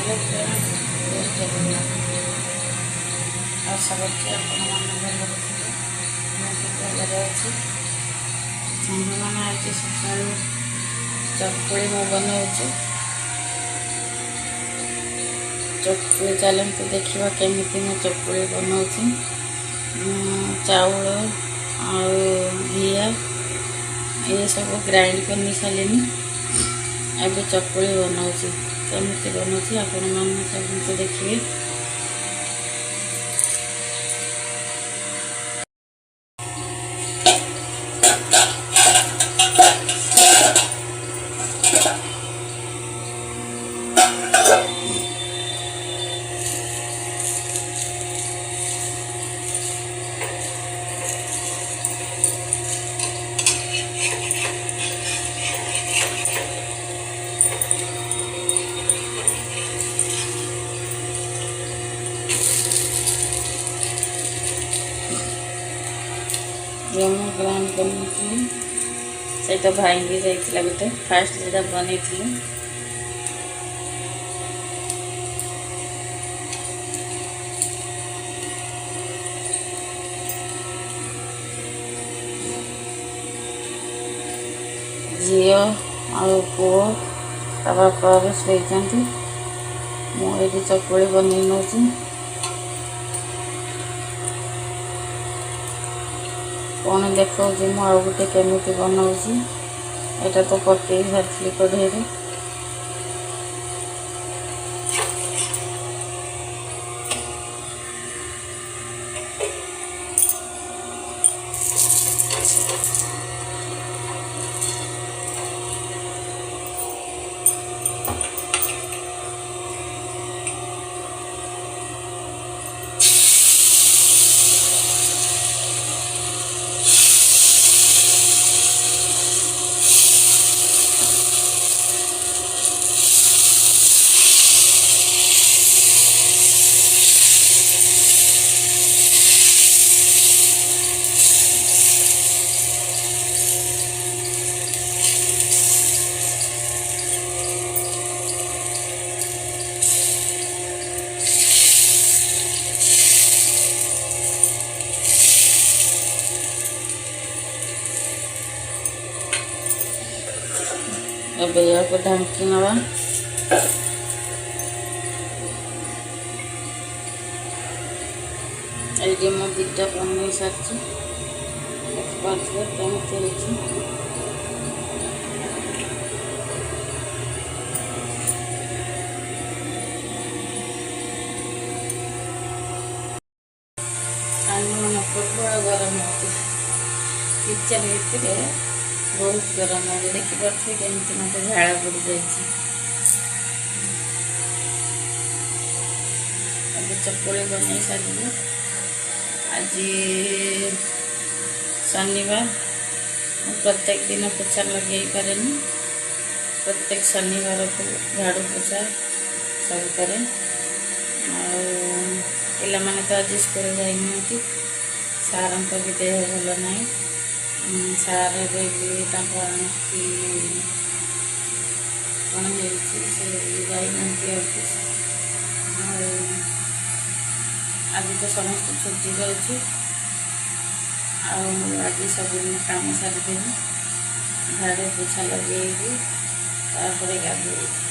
Hello friends, जय जगन्नाथ। आशा करছি ଆପଣମାନେ ଭଲରେ ଥିବେ। ମୁଁ ବି ଭଲରେ ଅଛି। ସାଙ୍ଗମାନେ ଆଜି ସକାଳୁ ଚକୁଳି ମୁଁ ବନାଉଛି। ଚକୁଳି ଚାଲନ୍ତୁ ଦେଖିବା କେମିତି ମୁଁ ଚକୁଳି ବନାଉଛି। ଚାଉଳ ଆଉ ଘିଅ ଏ ସବୁ ଗ୍ରାଇଣ୍ଡ କରି ସାରିଲିଣି। ଏବେ ଚକୁଳି ବନାଉଛି। କେମିତି ବନାଉଛି ଆପଣମାନେ କେମିତି ଦେଖିବେ। ମୁଁ ଗ୍ରାଇଣ୍ଡ କରିନେଇଥିଲି, ସେଇଟା ଭାଙ୍ଗି ଯାଇଥିଲା। ଗୋଟେ ଫାଷ୍ଟ ଯେଟା ବନେଇଥିଲି ଝିଅ ଆଉ ପୁଅ ତା ବାପା ଏବେ ଶୋଇଛନ୍ତି। ମୁଁ ଏଇଠି ଚକୁଳି ବନେଇ ନେଉଛି। କ'ଣ ଦେଖାଉଛି ମୁଁ ଆଉ ଗୋଟେ କେମିତି ବନାଉଛି। ଏଇଟା ତ ପକେଇ ସାରିଥିଲି କଢ଼େଇରେ। ଏବେ ୟାକୁ ଢାଙ୍କି ନେବା। ଏଇଠି ମୁଁ ଦୁଇଟା ବନେଇ ସାରିଛି। ଦେଖିପାରୁଥିବେ କେମିତି ହେଇଛି। ମାନେ ପ୍ରବଳ ଗରମ ହେଉଛି। କିଚେନ୍ ଭିତରେ ବହୁତ ଗରମ ହେଉଛି। ଦେଖିପାରୁଥିବେ କେମିତି ମୋତେ ଝାଳ ପଡ଼ିଯାଇଛି। ଏବେ ଚକୁଳି ବନେଇ ସାରିଲି। ଆଜି ଶନିବାର, ମୁଁ ପ୍ରତ୍ୟେକ ଦିନ ପୋଛା ଲଗାଇ ପାରେନି। ପ୍ରତ୍ୟେକ ଶନିବାରକୁ ଝାଡ଼ୁ ପୋଛା ସବୁ କରେ। ଆଉ ପିଲାମାନେ ତ ଆଜି ସ୍କୁଲ ଯାଇନାହାନ୍ତି। ସାର୍ଙ୍କ ବି ଦେହ ଭଲ ନାହିଁ। ସାର୍ ଏବେ ବି ତାଙ୍କ ଆଣ୍ଟି କ'ଣ ହେଇଛି, ସେ ଯାଇନାହାନ୍ତି ଅଫିସ୍। ଆଉ ଆଜି ତ ସମସ୍ତେ ଛୁଟିରେ ଅଛି। ଆଉ ଆଜି ସବୁଦିନ କାମ ସାରିଦେବି। ଝାଡ଼ୁ ପୋଛା ଲଗେଇବି, ତାପରେ ଗାଧୋଇବି।